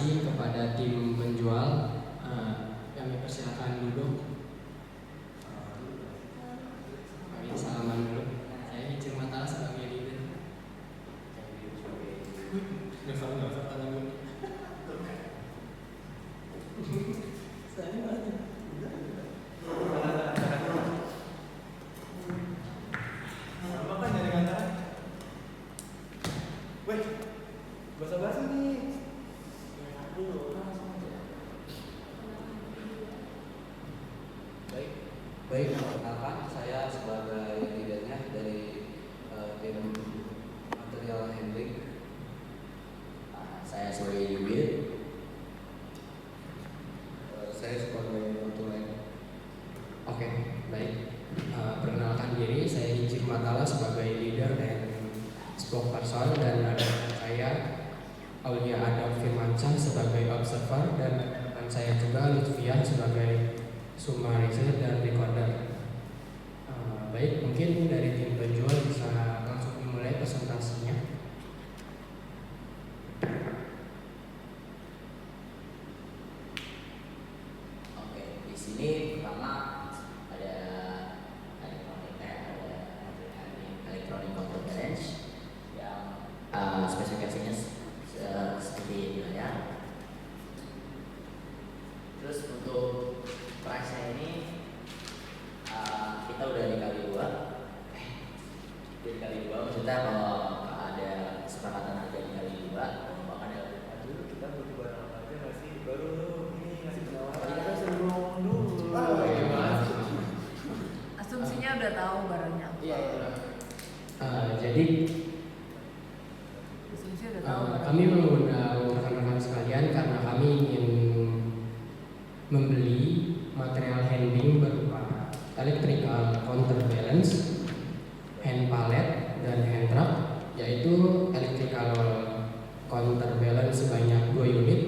kasih kepada tim penjual. Kami persilakan duduk. Kami salaman dulu. Saya Hicir Matala sebagai leader. Nggak usah tangan dulu. Baik, perkenalkan saya sebagai leadernya dari tim material handling. Saya sebagai Yubir. Saya sebagai Otuleng. Oke, baik. Perkenalkan diri, saya Hicir Matala sebagai leader dan spokesperson, dan ada saya Aulia Adam Firmansyah sebagai observer, dan rekan saya juga Lutfian sebagai summarizer dan recorder. Baik, mungkin dari tim penjual bisa langsung dimulai presentasinya. Oke, di sini pertama ada electronic counterbalance yang spesifikasinya seperti ini ya. Terus untuk price-nya ini kita udah dikali dua, maksudnya kalau ada kesepakatan harga dikali dua, bahkan ada dulu kita butuh barang apa aja nggak sih, baru ini ngasih penawaran. Tadi kan suruh ngomong dulu. Asumsinya udah tahu barangnya. Iya. Jadi Asumsinya udah tahu. kami mengundang rekan-rekan sekalian karena kami ingin membeli material handling berupa electrical counterbalance, hand pallet, dan hand truck, yaitu electrical counterbalance sebanyak 2 unit,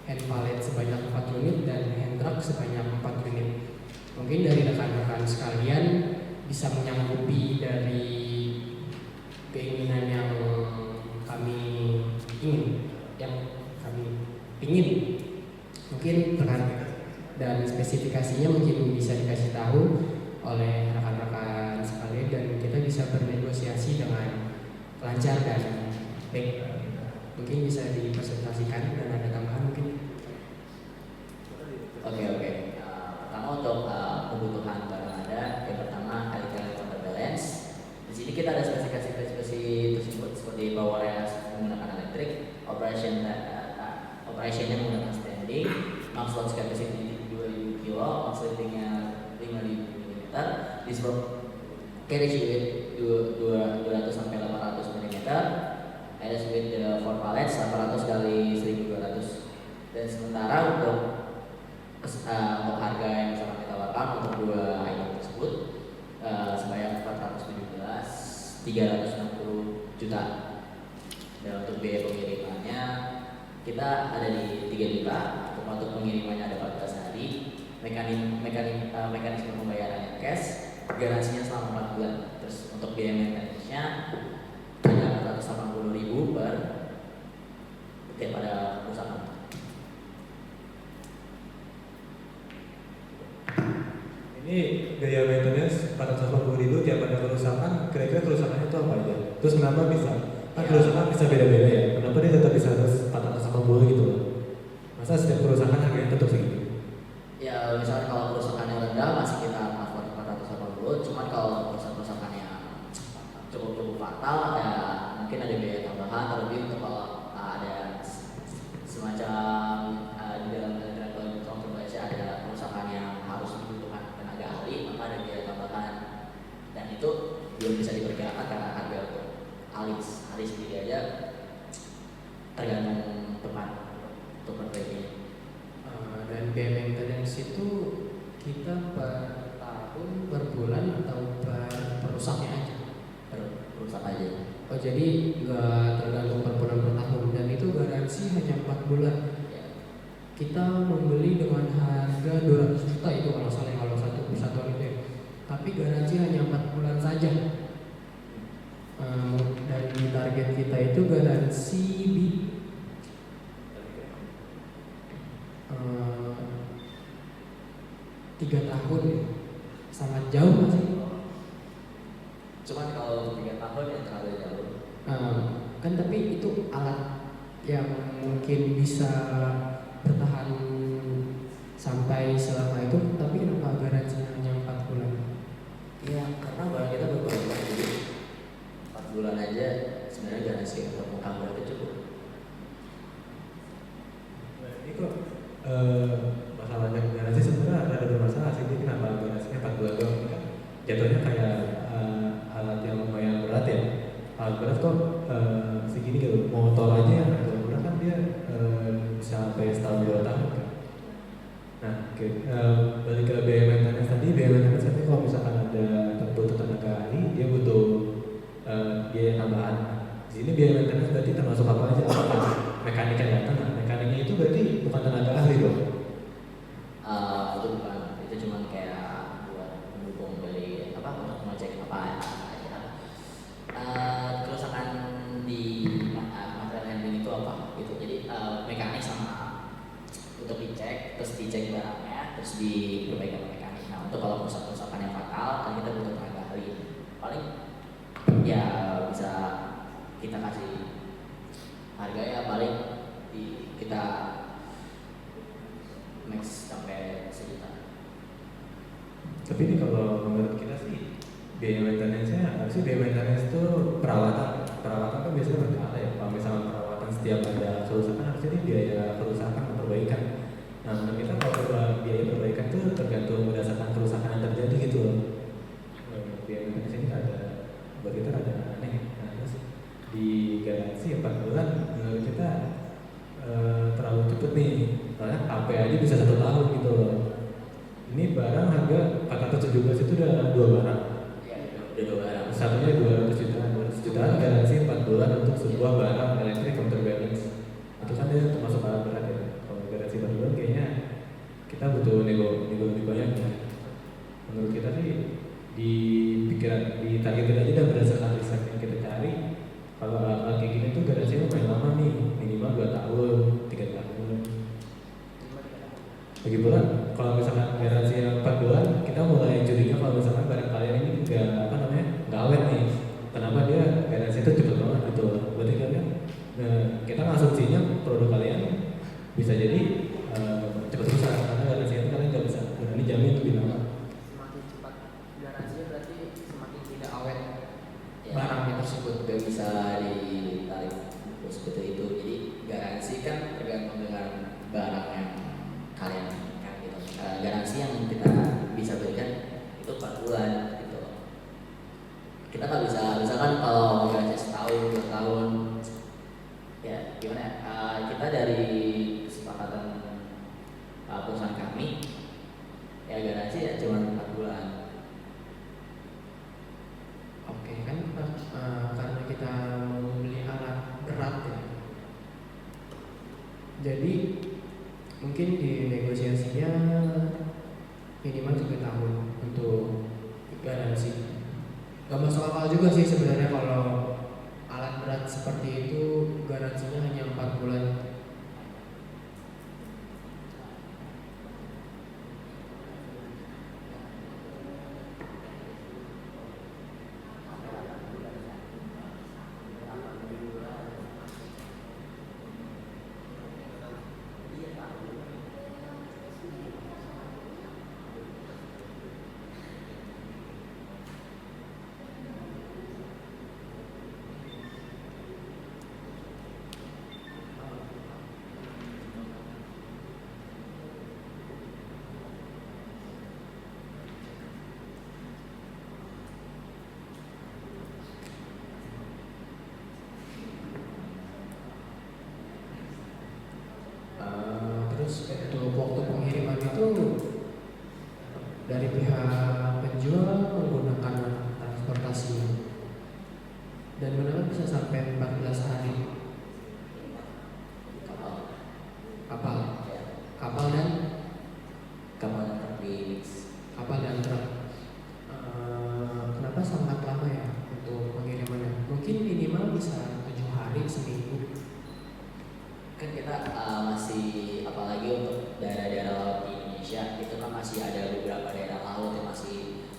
hand pallet sebanyak 4 unit, dan hand truck sebanyak 4 unit. Mungkin dari rekan-rekan sekalian bisa menyanggupi dari keinginan yang kami ingin. Mungkin dan spesifikasinya mungkin bisa dikasih tahu oleh rekan-rekan sekalian, dan kita bisa bernegosiasi dengan lancar dan baik. Mungkin bisa dipresentasikan dan ada tambahan mungkin. Oke. Pertama untuk kebutuhan barang ada, yang pertama electrical counterbalance. Di sini kita ada spesifikasi tersebut seperti powernya menggunakan elektrik, operationnya menggunakan standing, max load capacity 2000 kg, max liftingnya 5000 mm, disc carriage width 200 sampai 800 mm, headers with 4 pallets 800 kali 1200. Dan sementara untuk harga yang sama kita tawarkan untuk dua item tersebut sebanyak 417 360 juta. Dan untuk biaya pengirimannya kita ada di 3 juta. Untuk pengirimannya ada 14 hari. Mekanisme pembayarannya cash, garansinya selama 4 bulan. Terus untuk biaya maintenance-nya ada 480.000 per tiap ada kerusakan. Ini biaya maintenance 480.000 tiap ada kerusakan. Kira-kira kerusakannya itu apa aja? Terus kenapa bisa? Kan kerusakan bisa beda-beda ya. Kenapa dia tetap bisa 480 gitu? Masa setiap kerusakan harganya tetap segitu? Ya misalnya kalau kerusakannya rendah masih kita cover 480. Cuman kalau kerusakannya cukup fatal ya mungkin ada biaya tambahan, terlebih untuk kalau ada semacam di dalam electrical counterbalance ada kerusakan yang harus dibutuhkan tenaga ahli, maka ada biaya tambahan. Dan itu belum bisa diperkirakan karena harga untuk ahli sendiri aja tergantung teman untuk memperbaiki. Dan biaya maintenance itu kita per tahun, per bulan, atau per rusaknya aja? Rusak aja. Oh, jadi nggak tergantung per bulan, per tahun, dan itu garansi hanya 4 bulan. Kita membeli dengan harga 200 juta itu kalau salah, kalau satu persatuan itu ya. Tapi garansi hanya 4 bulan saja. Dan di target kita itu garansi yang mungkin bisa bertahan sampai selama itu, tapi kenapa garansinya hanya 4 bulan? Iya, karena barang kita berkualitas, jadi 4 bulan aja sebenarnya garansi untuk mengcover itu cukup. Nah, ini kok masalahnya garansi sebenarnya ada bermasalah sih. Ini kenapa garansinya 4 bulan doang? Ini kan jatuhnya kayak alat yang lumayan berat ya. Alat berat kok segini gitu. Motor aja yang agak murah kan dia bisa sampai setahun 2 tahun kan. Nah, oke. Balik ke biaya maintenance tadi, biaya maintenance tadi kalau misalkan ada butuh tenaga ahli, dia butuh biaya tambahan. Di sini biaya maintenance berarti termasuk apa aja? Apakah mekanik yang datang? Nah, mekaniknya itu berarti bukan tenaga ahli dong? Itu bukan, itu cuma kayak buat mendukung dari apa untuk mengecek apa ya. Kerusakan di material handling itu apa gitu. Jadi mekanik sama untuk dicek, terus dicek barangnya, terus diperbaiki oleh mekanik. Nah, untuk kalau kerusakan yang fatal kan kita butuh tenaga ahli. Paling ya bisa kita kasih harga ya paling kita max sampai 1 juta. Tapi ini kalau menurut kita sih biaya maintenance-nya harusnya biaya maintenance itu perawatan kan biasanya berkala ya. Kalau misalnya perawatan setiap ada kerusakan harusnya ini biaya kerusakan atau perbaikan. Nah, menurut kita kalau biaya perbaikan itu tergantung berdasarkan kerusakan yang terjadi gitu loh. Biaya maintenance ini ada buat kita ada aneh. Nah, terus di garansi 4 bulan menurut kita terlalu cepet nih. Soalnya HP aja bisa 1 tahun gitu loh. Ini barang harga 417 itu udah 2 barang. Ya, udah 2 barang. Satunya 200 jutaan garansi 4 bulan untuk sebuah barang elektrik counterbalance. Itu kan dia termasuk alat berat ya. Kalau garansi 4 bulan kayaknya kita butuh nego lebih banyak ya. Menurut kita sih di pikiran di targetin aja dan berdasarkan riset yang kita cari, kalau alat kayak gini tuh garansinya lumayan lama nih, minimal 2 tahun, 3 tahun. Lagi pula kalau misalkan garansi 4 bulan, kita mulai curiga kalau misalkan barang kalian ini nggak awet nih. Kenapa dia garansi itu cepet banget gitu? Berarti kalian kita ngasumsinya produk kalian bisa jadi cepet rusak karena garansi itu kalian nggak bisa berani jamin lebih lama. Semakin cepat garansinya berarti semakin tidak awet Ya, barangnya tersebut. gak bisa ditarik seperti itu. Jadi garansi kan tergantung dengan barang yang kalian inginkan gitu. Garansi yang kita bisa berikan itu 4 bulan gitu. Kita nggak bisa, misalkan kalau garansi setahun, 2 tahun, ya gimana? Kita dari kesepakatan perusahaan kami, ya garansi ya cuma 4 bulan. Oke, kan karena kita mau beli alat berat ya, jadi mungkin di negosiasinya minimal 3 tahun untuk garansi. Gak masuk akal juga sih sebenarnya kalau alat berat seperti itu garansinya hanya 4 bulan. Terus untuk waktu pengiriman itu dari pihak penjual menggunakan transportasi dan benar bisa sampai 14 hari. Kapal, Kapal dan kapal yang mix. kapal dan truk. Kenapa sangat lama ya untuk pengirimannya? Mungkin minimal bisa 7 hari, seminggu. Kan kita masih, apalagi untuk daerah-daerah laut di Indonesia itu kan masih ada beberapa daerah laut yang masih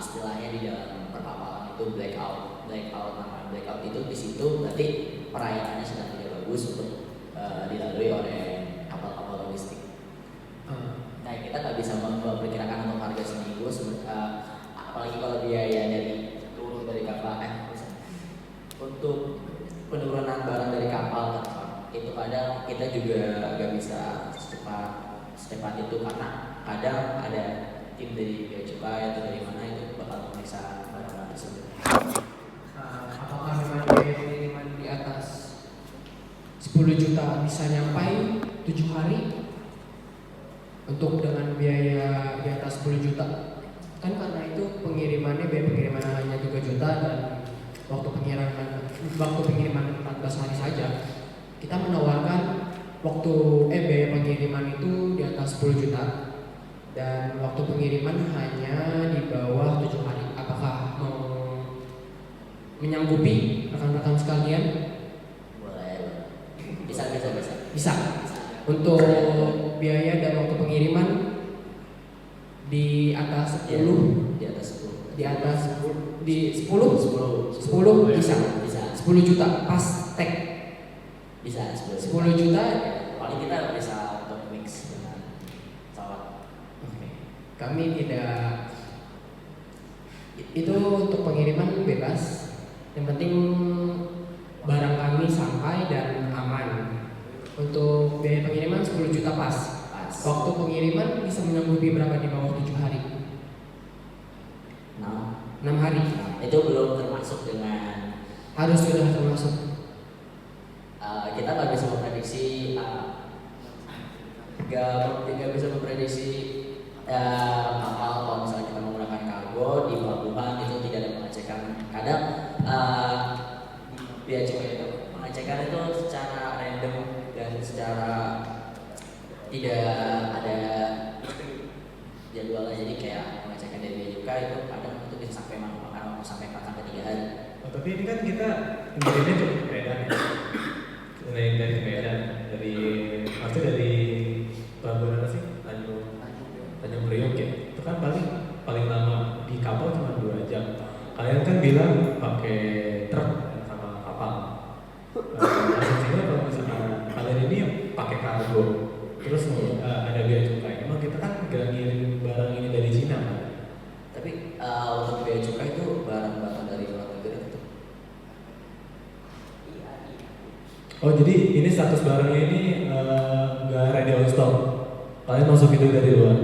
istilahnya di dalam perkapalan itu blackout. Namanya blackout itu di situ berarti perayaannya sedang tidak bagus. bagus untuk dilalui oleh kapal-kapal logistik. Nah, kita nggak bisa memperkirakan untuk harga seminggu, apalagi kalau biaya dari turun dari kapal, untuk penurunan barang dari kapal itu kadang kita juga nggak bisa secepat itu, karena kadang ada tim dari bea cukai atau dari mana itu bakal memeriksa barang-barang tersebut. Apakah memang biaya pengiriman di atas 10 juta bisa nyampai 7 hari untuk dengan biaya di atas 10 juta? Kan karena itu pengirimannya, biaya pengiriman hanya 3 juta dan waktu pengiriman 14 hari saja. Kita menawarkan biaya pengiriman itu di atas 10 juta dan waktu pengiriman hanya di bawah 7 hari. Apakah mau menyanggupi rekan-rekan sekalian? Boleh. Bisa. Bisa. Untuk biaya dan waktu pengiriman di atas 10, Di atas 10. di atas 10, di 10 bisa. 10 juta pas tag. Bisa 10 juta. Paling kita bisa untuk mix dengan pesawat. Oke. Kami tidak, itu untuk pengiriman bebas. Yang penting barang kami sampai dan aman. Untuk biaya pengiriman 10 juta pas. Waktu pengiriman bisa menyanggupi berapa di bawah 7 hari? 6 hari. Itu belum termasuk dengan Harus sudah termasuk. kita nggak bisa memprediksi nggak bisa memprediksi kapal kalau misalnya kita menggunakan kargo di pelabuhan itu tidak ada pengecekan. Kadang bea cukai itu pengecekan itu secara random dan secara tidak ada jadwalnya, jadi kayak pengecekan dari bea cukai itu kadang itu bisa sampai makan sampai 4 sampai 3 hari. Tapi ini kan kita ngirimnya cuma ke Medan ya. Dari Medan, maksudnya dari pelabuhan apa sih? Tanjung Priok ya. Itu kan paling lama di kapal cuma 2 jam. Kalian kan bilang pakai truk sama kapal. Asumsinya kalau misalnya kalian ini pakai kargo, terus ada bea cukai. Emang kita kan nggak ngirim barang ini dari Cina kan? Tapi untuk bea cukai itu barang-barang dari luar negeri itu. Oh jadi ini status barangnya ini nggak ready on stock. Kalian masuk itu dari luar.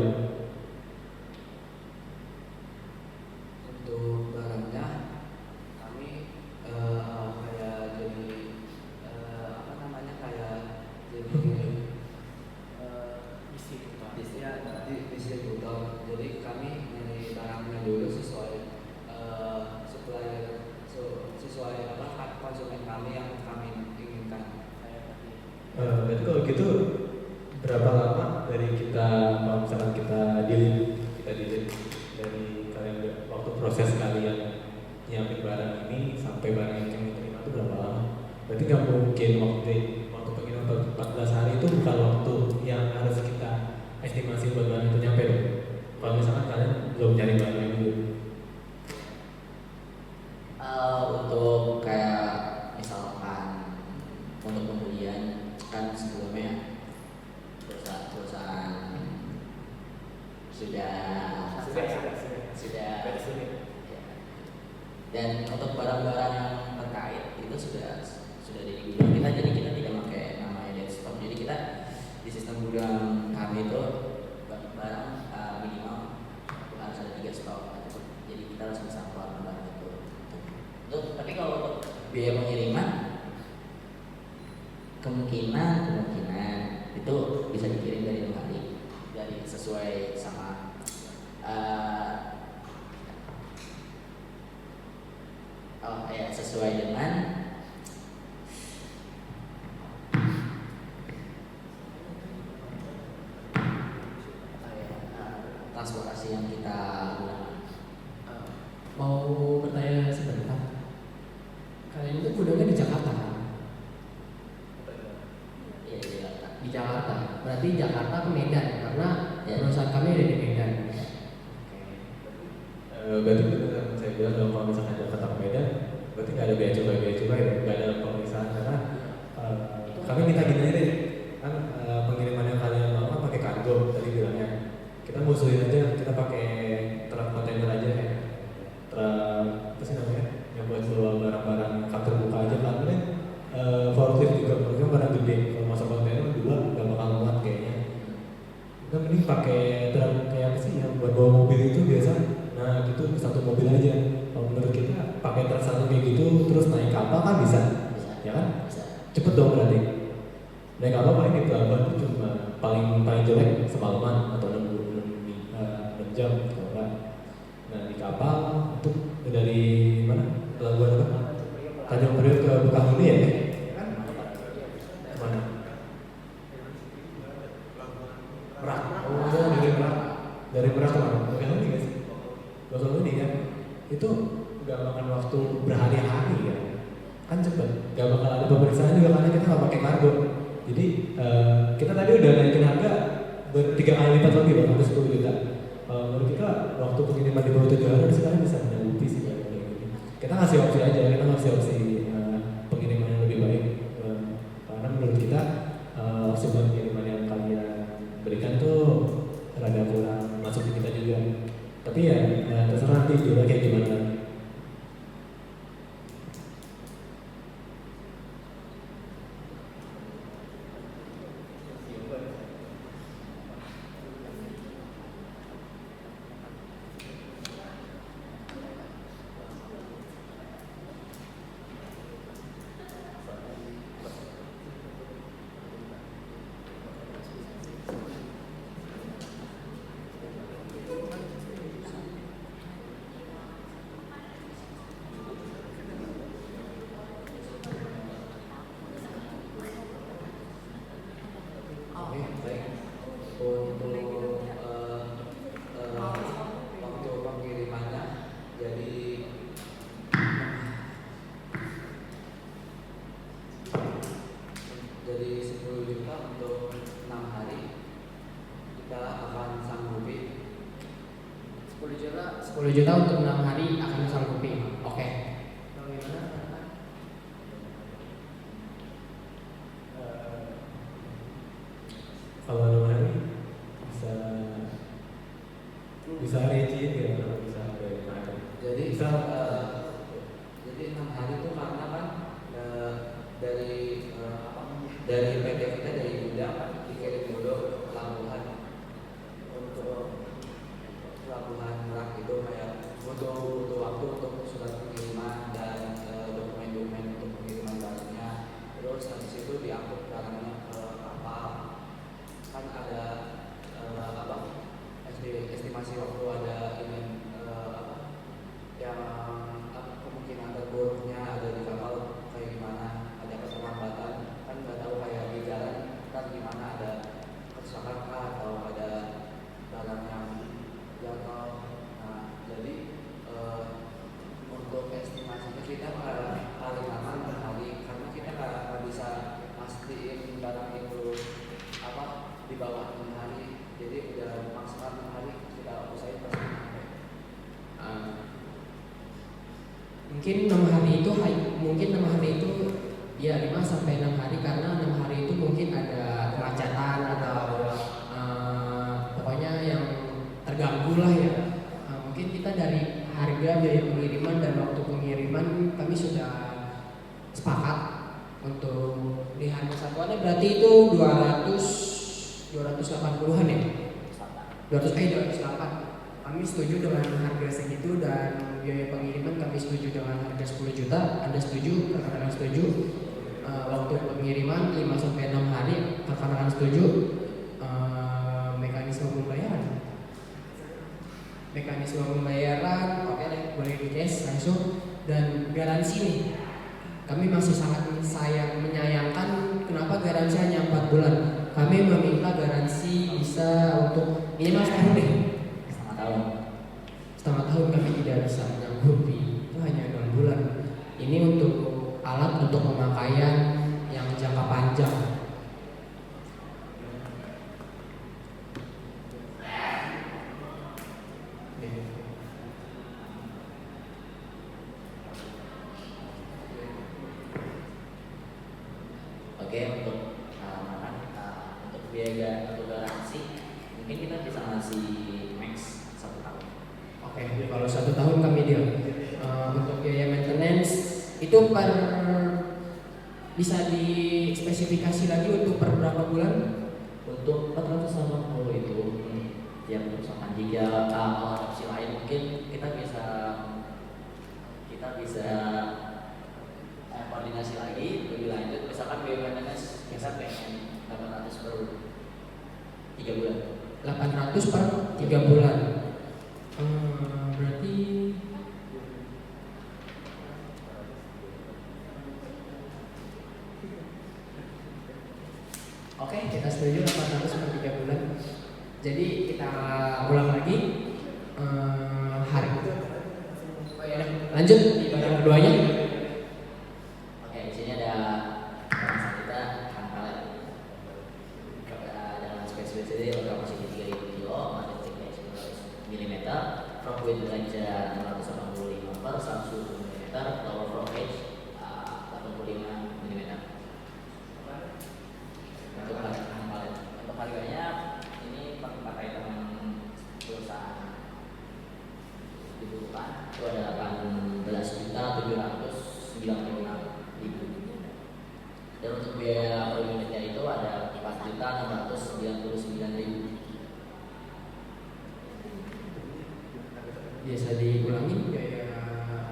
Untuk barangnya kami kayak jadi distributor. Jadi kami nyari barangnya dulu sesuai sesuai konsumen kami yang kami inginkan. Berarti kalau gitu berapa lama dari kita kalau misalkan kita dealing dari kalian waktu proses kalian nyiapin barang ini sampai barang yang kami terima itu berapa lama? Berarti nggak mungkin waktu pengiriman 14 hari itu bukan waktu yang harus kita estimasi buat barang itu nyampe dong. Kalau misalkan kalian belum nyari barang itu. Untuk kayak misalkan untuk pembelian kan sebelumnya perusahaan sudah ya. Dan untuk barang-barang yang terkait itu sudah di gudang kita, jadi kita tidak pakai namanya dead stock. Jadi kita di sistem gudang kami itu barang minimal harus ada 3 stok, jadi kita harus bisa keluar barang itu. Tapi kalau untuk biaya pengiriman kemungkinan itu bisa dikirim dari luar negeri, dari sesuai sama sesuai dengan transportasi yang kita gunakan. Mau bertanya sebentar. Kalian itu gudangnya di Jakarta kan? Iya, di Jakarta. Di Jakarta. Berarti Jakarta ke Medan karena Ya. perusahaan kami ada di Medan. Berarti benar saya bilang kalau misalkan Jakarta ke Medan, berarti nggak ada bea cukai ya, nggak ada pemeriksaan karena Itu kami minta gini aja deh, kan pengiriman yang kalian bawa pakai kargo tadi bilangnya. Kita musuhin aja, kita pakai truk kontainer aja ya. Truk apa sih namanya? Yang buat bawa barang-barang kap terbuka aja kan kan forklift juga mereka barang gede. Kalau masuk kontainer dua nggak bakal muat kayaknya. Kita mending pakai truk kayak apa sih yang buat bawa mobil itu biasa. Nah gitu satu mobil aja. Kalau menurut kita pakai truk satu kayak gitu terus naik kapal kan bisa, Bisa. ya kan? Bisa. Cepet dong berarti. Naik kapal paling di pelabuhan itu cuma paling jelek semalaman atau 6 jam kalau enggak. Nah di kapal itu dari mana? Pelabuhan apa? Tanjung Priok ke Bekahuni ya? Mana? Merak. Oh dari Merak. Dari Merak ke mana? Bekahuni nggak sih? Bekahuni kan? Itu nggak makan waktu berhari-hari ya. Kan cepet. Nggak bakal ada pemeriksaan juga karena kita nggak pakai kargo. Jadi kita tadi udah naikin harga 3 kali lipat lagi bahkan ke 10 juta. Menurut kita waktu pengiriman di bawah 7 hari sekarang bisa menyanggupi sih kayak gini. Kita ngasih opsi aja, kita ngasih opsi pengiriman yang lebih baik. Karena menurut kita opsi pengiriman yang kalian berikan tuh rada kurang masuk di kita juga. Tapi ya terserah nanti juga kayak gimana. Oke, baik. Untuk waktu pengirimannya, jadi jadi 10 juta untuk 6 hari kita akan sanggupi 10 juta untuk 6 hari akan sanggupi. Oke. Bagaimana? Kalau namanya bisa rejim ya, bisa jadi bisa jadi 6 hari itu karena kan dari dari PT kita dari gudang kan dikirim dulu ke pelabuhan. Untuk pelabuhan Merak itu kayak butuh waktu untuk surat pengiriman dan dokumen-dokumen untuk pengiriman barangnya. Terus habis itu diangkut barangnya ke kapal. Kan ada estimasi waktu ada ini yang kemungkinan terburuknya ada di kapal kayak gimana, ada keterlambatan kan nggak tahu kayak di jalan kan gimana, ada kerusakan kah atau ada barang yang jatuh. Nah jadi untuk estimasinya kita paling aman per hari karena kita nggak bisa pastiin barang itu di bawah 6 hari, jadi udah maksimal 6 hari kita usahain pasti sampai. Mungkin 6 hari itu ya 5 sampai 6 hari karena 6 hari itu mungkin ada kemacetan atau pokoknya yang terganggu lah ya. Mungkin kita dari harga biaya pengiriman dan waktu pengiriman kami sudah sepakat untuk di harga satuannya berarti itu 280-an ya. 208. Kami setuju dengan harga segitu dan biaya pengiriman kami setuju dengan harga 10 juta. Anda setuju? Rekan-rekan setuju? Waktu pengiriman 5 sampai 6 hari. Rekan-rekan setuju? Mekanisme pembayaran oke deh, boleh di cash langsung. Dan garansi nih, kami masih sangat menyayangkan kenapa garansi hanya 4 bulan. Kami meminta garansi bisa untuk minimal setahun deh. Setengah tahun kami tidak bisa menyanggupi, itu hanya 6 bulan. Ini untuk alat untuk pemakaian yang jangka panjang. Oke, untuk biaya untuk garansi mungkin kita bisa ngasih max 1 tahun. Oke, kalau 1 tahun kami deal. Untuk biaya maintenance itu bisa dispesifikasi lagi untuk per berapa bulan? Untuk 480 itu tiap perusahaan. Jika kalau opsi lain mungkin kita bisa koordinasi lagi lebih lanjut. Misalkan biaya maintenance kita pengen 800 per 3 bulan. 800 per 3 bulan. Berarti oke, kita setuju 800 per 3 bulan. Jadi kita ulang lagi harga. Oh ya, lanjut di barang keduanya. Oke, di sini ada bahasan kita palet. Dengan spesifikasi kapasitas 3000 kg, material thickness 19 mm, front width range 685 per 110 mm, lower front edge 85 mm. Untuk palet, untuk harganya ini pakai teman perusahaan dibutuhkan itu ada 18.796.000. Dan untuk biaya per unitnya itu ada 4.699.000. Biasa diulangi biaya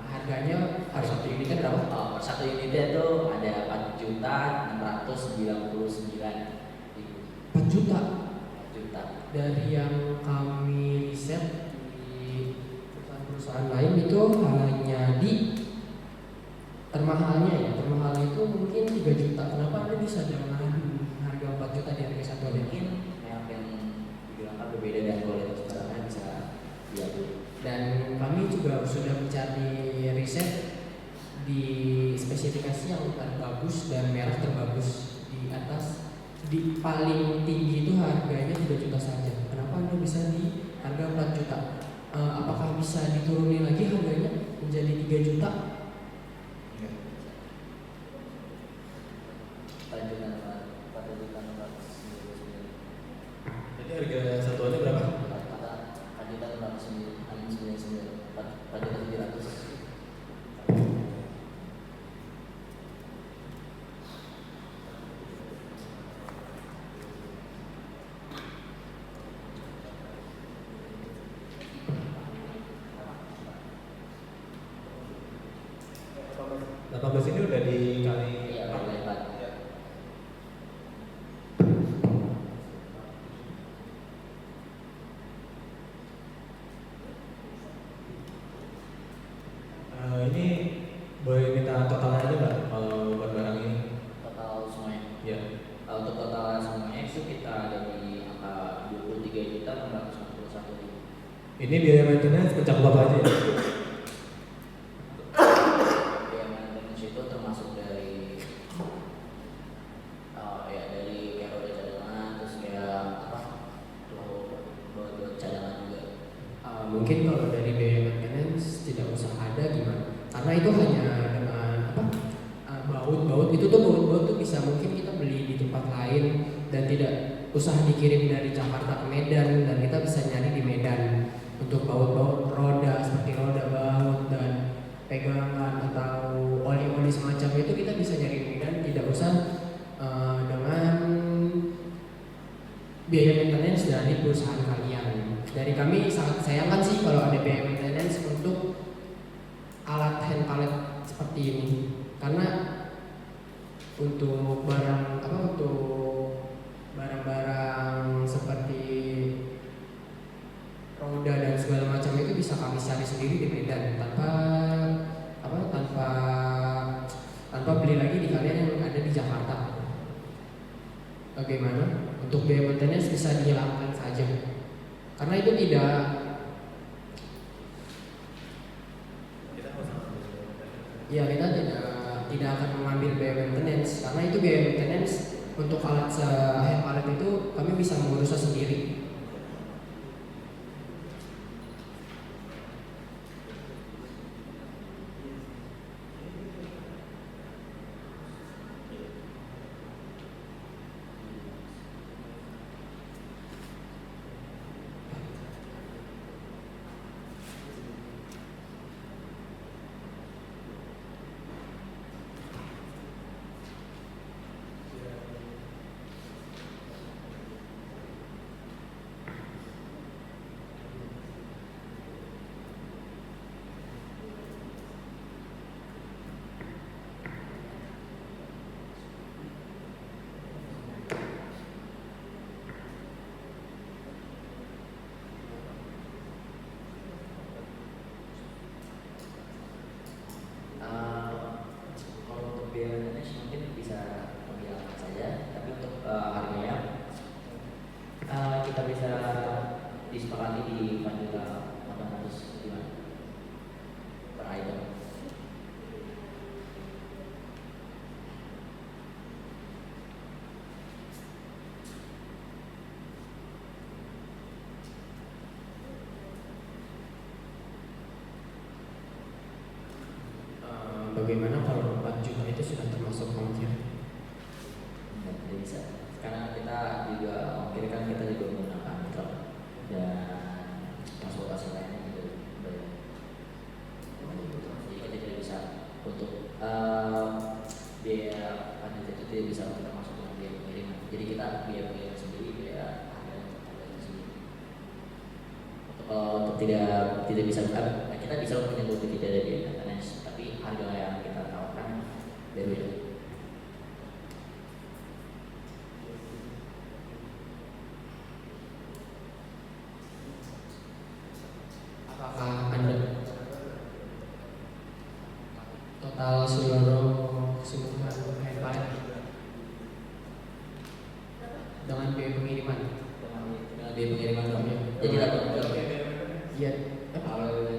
harganya per satu unitnya berapa? Per satu unitnya itu ada 4.699.000. 4 juta. Dari yang kami riset di perusahaan-perusahaan lain itu hanya di termahalnya ya, termahal itu mungkin 3 juta. Kenapa Anda bisa dengan harga 4 juta di harga satu Mungkin yang dibilang berbeda dan kualitas barangnya bisa diatur. Dan kami juga sudah mencari riset di spesifikasi yang terbagus dan merek terbagus di atas. Di paling tinggi itu harganya 3 juta saja. Kenapa Anda bisa di harga 4 juta? Apakah bisa diturunin lagi harganya menjadi 3 juta? Jadi harga satuannya berapa? 4.700. Ini udah dikali. Iya, berlipat. Ini boleh minta totalnya aja nggak kalau buat barang ini? Total semuanya. Ya. Kalau untuk total semuanya itu kita ada di angka 23.661.000. Ini biaya maintenance mencakup apa aja ya? Biaya maintenance itu termasuk dari dari kayak roda cadangan, terus kayak buat cadangan juga. Mungkin kalau dari biaya maintenance tidak usah ada gimana? Karena itu hanya dengan baut itu tuh baut tuh bisa mungkin kita beli di tempat lain dan tidak usah dikirim dari Jakarta ke Medan, dan kita bisa nyari di Medan. Untuk baut-baut roda seperti roda baut dan pegangan atau oli-oli semacam itu kita bisa nyari di Medan, tidak usah dengan biaya maintenance dari perusahaan kalian. Dari kami sangat sayangkan sih kalau ada biaya maintenance untuk alat hand pallet seperti ini, karena untuk barang-barang seperti roda dan segala macam itu bisa kami cari sendiri di Medan tanpa beli lagi di kalian yang ada di Jakarta. Bagaimana? Untuk biaya maintenance bisa dihilangkan saja, karena itu tidak kita tidak akan mengambil biaya maintenance, karena itu biaya maintenance untuk alat hand pallet itu kami bisa mengurusnya sendiri. kita bisa disepakati di 4.800 gimana per item? Bagaimana kalau 4 juta itu sudah termasuk ongkir? Tidak bisa, karena kita juga ongkir kan kita juga menggunakan truk dan transportasi lainnya juga bayar. Jadi kita tidak bisa untuk biaya panitia itu tidak bisa kita masuk dengan biaya pengiriman. Jadi kita biaya pengiriman sendiri, biaya harga sendiri. Untuk tidak bisa kita bisa menyentuh tidak ada biaya maintenance, tapi harga yang kita tawarkan berbeda. Apakah Anda total seluruh keseluruhan handpipe dengan biaya pengiriman? Dengan biaya pengiriman dong. Iya. Jadi dapat Iya, kalau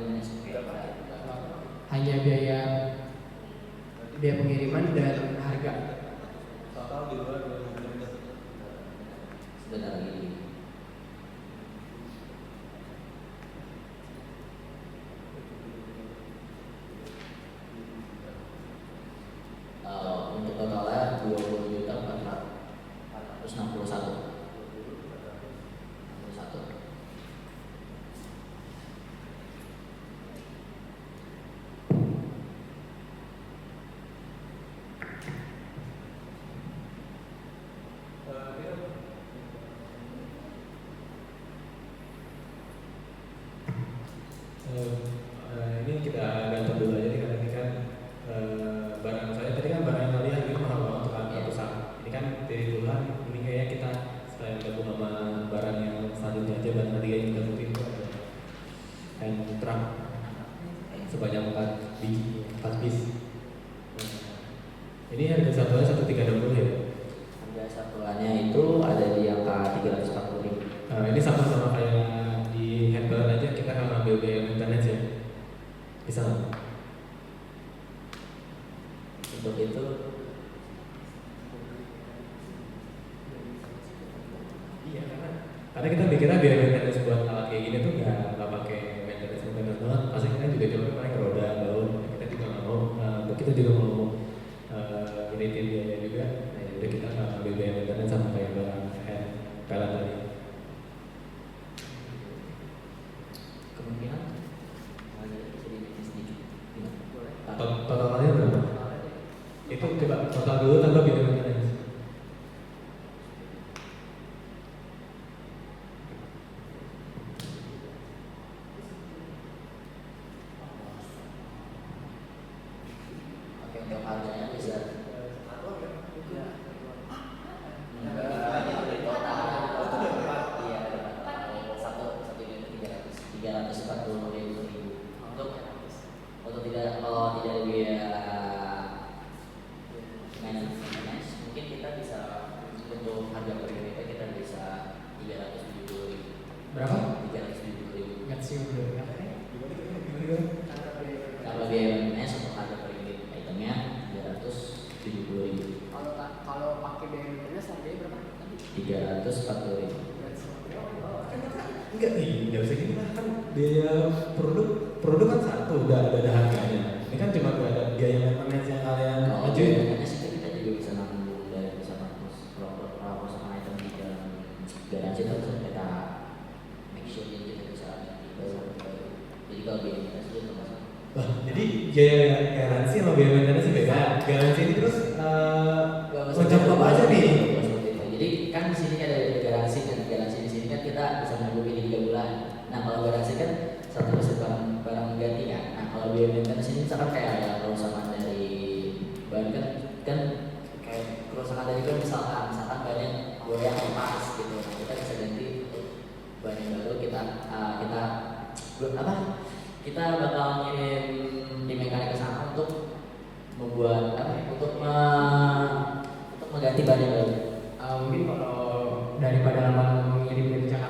hanya biaya pengiriman dan harga. Total di luar 2 sebentar lagi. Untuk totalnya 20.461. Ini kita gantung dulu aja nih karena ini kan barang saya tadi kan barang yang tadi harganya mahal banget untuk alat rusak. Ini kan dari Tuhan, ini kayaknya kita setelah gabung sama barang yang selanjutnya aja barang ketiga yang kita butuhin itu ada hand truck sebanyak 4 biji, 4 piece. Ini harga satuannya 1.360 ya. Harga satuannya itu ada di angka 340.000. Ini sama-sama kayak di handball aja kita akan ambil biaya maintenance ya. Bisa nggak? Untuk itu Iya karena kita mikirnya biaya maintenance buat alat kayak gini tuh nggak pakai maintenance banget. Pasti kita juga coba paling roda, baut. Kita juga nggak mau, kita juga mau iritin biaya juga. Nah, jadi kita nggak ambil biaya maintenance sama kayak barang hand pellet tadi. kemungkinan ada sedikit sedikit. Boleh. Totalnya berapa? Itu coba total dulu tanpa biaya maintenance. Oke, untuk harganya bisa untuk tidak kalau tidak ada biaya maintenance mungkin kita bisa untuk harga per unit kita bisa 370.000. Berapa? 370.000. Nggak sih udah. Kalau biaya maintenance untuk harga per unit itemnya 370.000. Kalau pakai biaya maintenance harganya berapa tadi? 340.000. Enggak nih, nggak bisa gini lah kan biaya produk kan satu udah ada harganya. Ini kan cuma ada biaya maintenance yang kalian Kalau ajuin. biaya maintenance itu kita juga bisa nanggung dari perusahaan perusahaan item di dalam garansi terus kita make sure kita bisa jadi kalau biaya maintenance itu termasuk. Wah, jadi biaya garansi sama biaya maintenance beda. Garansi ini terus mencakup apa aja nih? Jadi kan di sini ada garansi dan garansi di sini kan kita bisa menunggu ini 3 bulan. Nah kalau garansi kan satu barang ganti kan. Nah kalau biaya maintenance ini misalkan kayak ada kerusakan dari ban kan kayak kerusakan dari ban misalkan banyak goyang lepas gitu. Nah, kita bisa ganti ban yang baru kita bakal ngirim tim mekanik ke sana untuk membuat untuk mengganti ban yang baru. Mungkin kalau daripada lama mengirim dari Jakarta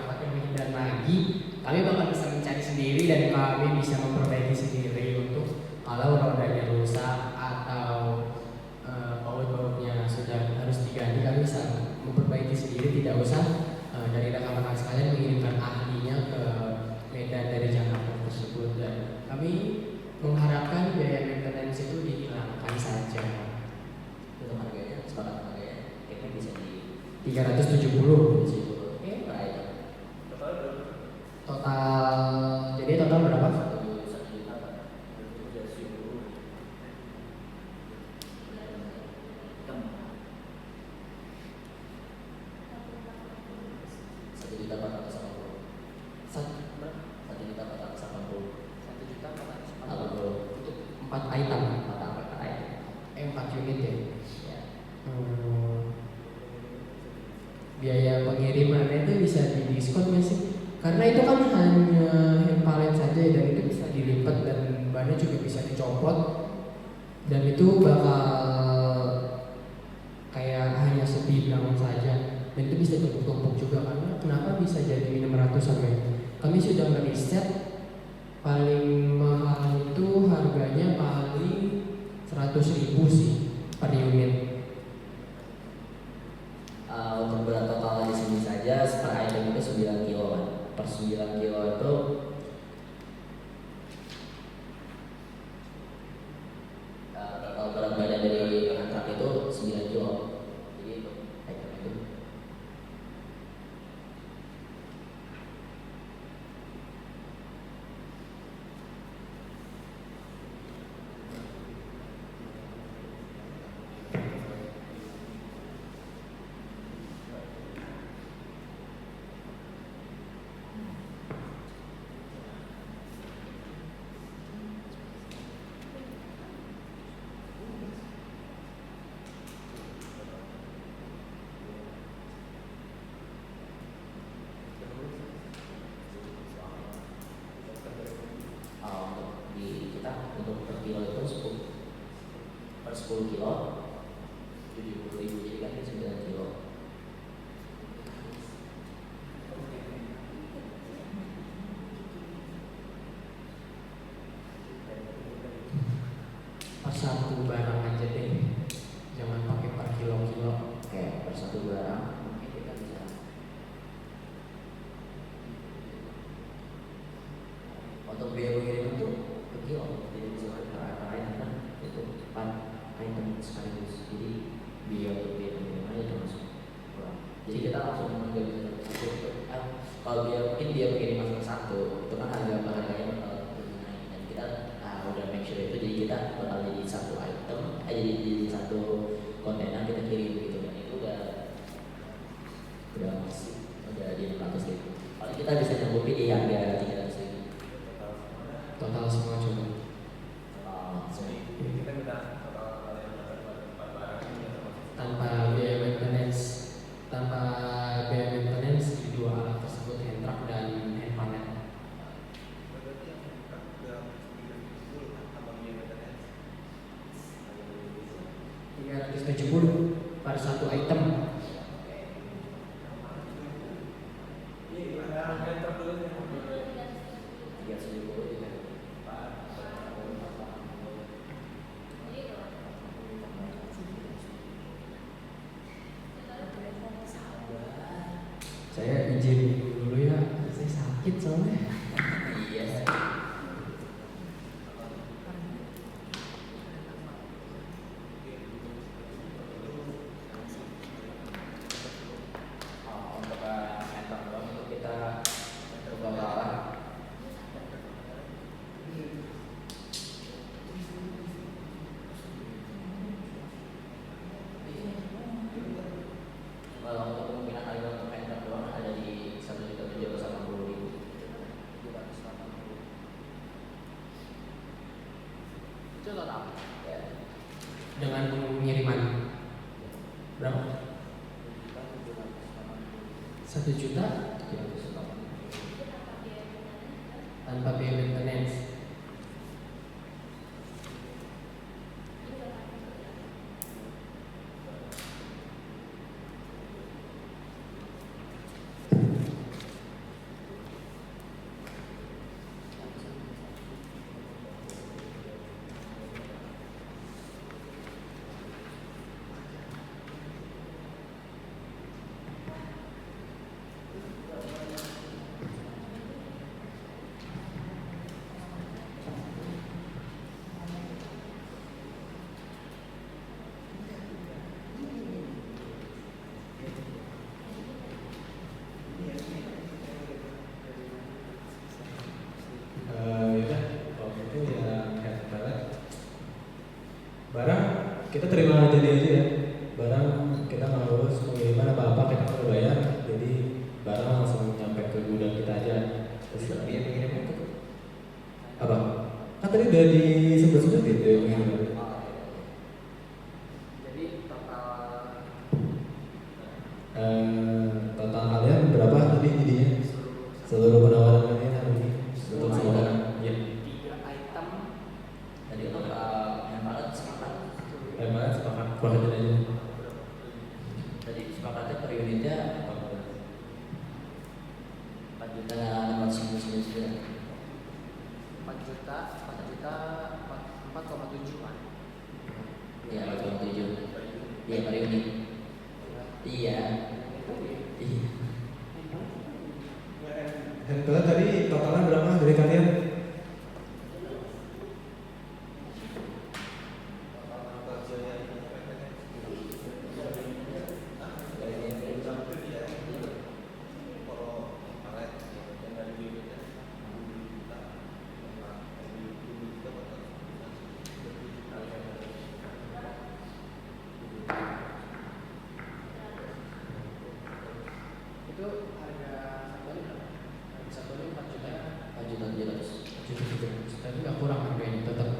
sendiri, tidak usah dari rekan-rekan sekalian mengirimkan ahlinya ke Medan dari Jakarta tersebut. Dan kami mengharapkan biaya maintenance itu dihilangkan saja. Itu harganya, sekarang harganya kayaknya bisa di 370 Oke, baik. total. Jadi total berapa? 1 juta Pak. Itu udah 10. Kan 1.480. Satu, 1.480. 1.480.000. untuk 4 item, 4 unit ya. Ya. Biaya pengirimannya itu bisa didiskon nggak sih? Karena itu kan hanya hand palette saja dan itu bisa dilipat dan bannya juga bisa dicopot dan itu bakal kayak hanya sebidang saja dan itu bisa ditumpuk juga. Karena kenapa bisa jadi 600 sampai kami sudah ngeriset paling mahal itu harganya paling 100.000 sih per unit. Untuk berat total di sini saja per item itu 9 kilo kan. Per 9 kilo itu total berat badan dari truk itu 9 kilo. Jadi untuk item itu untuk di kita untuk per kilo itu 10 per 10 kilo 70.000, jadi kan 9 kilo. Per satu barang aja deh, jangan pakai per kilo-kilo. Oke, per satu barang mungkin kita bisa untuk biaya pengiriman itu per kilo, jadi bisa per item kan itu 4 item sekaligus, jadi biaya untuk biaya pengiriman itu masuk kurang. Jadi kita langsung nggak bisa satu. Kalau mungkin dia pengiriman satu itu kan harganya bakal naik dan kita udah make sure itu, jadi kita bakal jadi satu item jadi satu kontainer kita kirim gitu, dan itu udah di 600 gitu. Paling kita bisa nyanggupi di harga 300 ribu. Total semua coba. Kita minta Tanpa biaya maintenance, di dua alat tersebut, hand truck dan hand pallet. 370 per satu item. Saya izin dulu ya, saya sakit soalnya. Iya. Untuk mentor doang itu kita coba bawa. Kalau untuk kemungkinan harga untuk mentor doang ada di 1.780.000. Itu total. Ya. Dengan pengiriman berapa? 1 juta tanpa biaya maintenance. kita terima jadi aja ya. Barang kita nggak harus pengiriman apa-apa, kita udah bayar, jadi barang langsung nyampe ke gudang kita aja. Terus biaya pengiriman itu apa? Kan tadi udah disebut-sebut gitu ya pengiriman. Jadi total Total kalian berapa tadi jadinya? Seluruh penawaran kalian hari ini untuk semua orang? Iya. 3 item tadi untuk yang palet sepakat. Emang sepakat sepakatin aja. Tadi sepakatnya per unitnya 4 juta 699. 4 juta 4,7 kan. Iya, 4,7. Iya, per unit. Iya. Iya. Dan kalian tadi totalnya berapa dari kalian? Itu harga satunya berapa? Harga satunya 4 juta ya. 4.700.000. Tapi nggak kurang harganya tetap.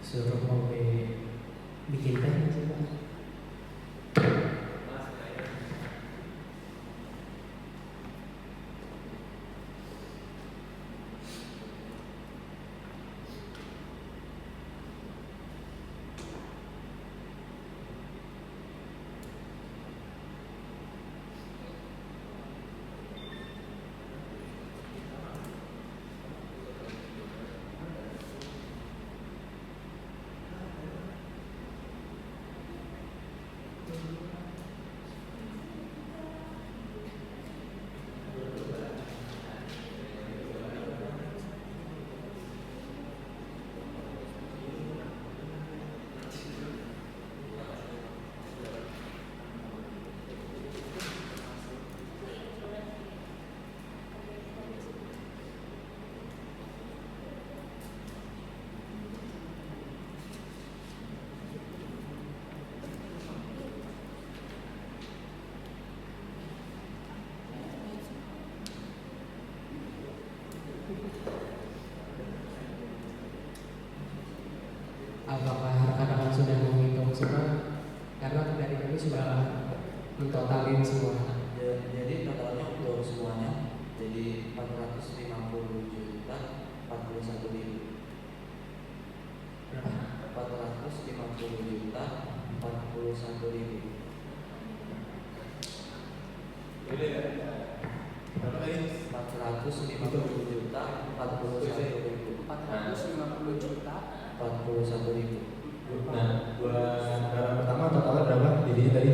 Suruh mau bikin teh sih Pak. Apakah rekan-rekan sudah menghitung semua? Karena dari kami sudah mentotalin semua. Jadi totalnya untuk semuanya jadi 450 juta 41 ribu. Berapa? 450 juta 41 ribu. Berapa tadi? 450 juta 41 ribu. 450 juta 41 ribu. Nah, buat barang pertama totalnya berapa? Jadinya tadi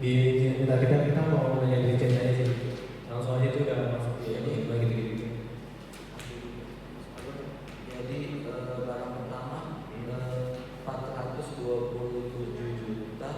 di kita mau nanya di chat aja sih. Langsung aja itu udah masuk jadi gitu. Jadi barang pertama 427 juta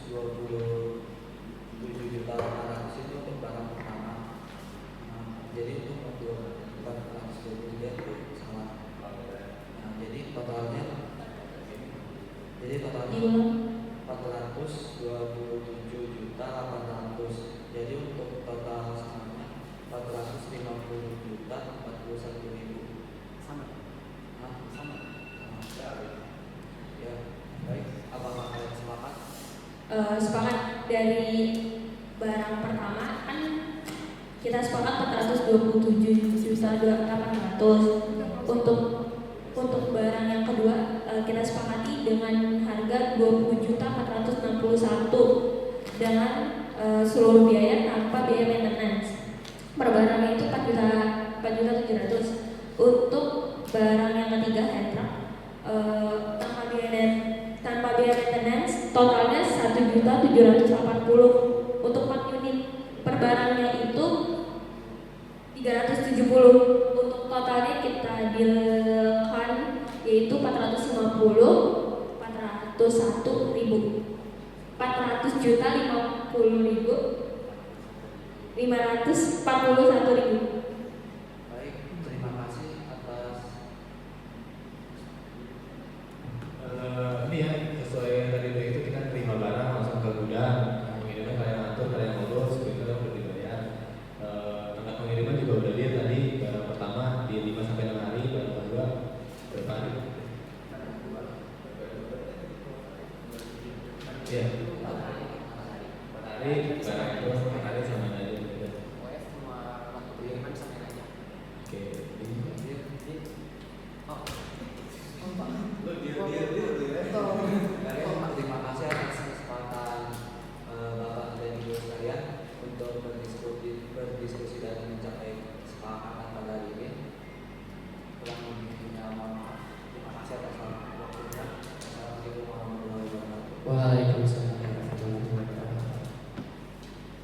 427.800 itu untuk barang pertama. Nah, jadi untuk 423 itu salah. Nah, jadi totalnya 427.800. Jadi untuk total samanya 450.041.000. Sama. Nah, sama. Ya, baik. Apakah kalian sepakat? Sepakat. Dari barang pertama kan kita sepakat 427.800. Untuk barang yang kedua kita sepakati dengan harga 20.461 dengan seluruh biaya tanpa biaya maintenance. Per barangnya itu 4.700. Untuk barang yang ketiga hand truck tanpa biaya maintenance totalnya 1.780 untuk 4 unit. Per barangnya itu 370. Untuk totalnya kita dealkan yaitu 450 401.000 400.050.541.000. Baik, terima kasih atas ini ya, sesuai yang tadi itu kita terima barang langsung ke gudang, pengiriman kalian atur, kalian ngurus, itu udah dibayar. Tanggal pengiriman juga udah lihat tadi, barang pertama di 5-6 hari, barang kedua berapa hari? Ya, 4 hari, barang itu 4 hari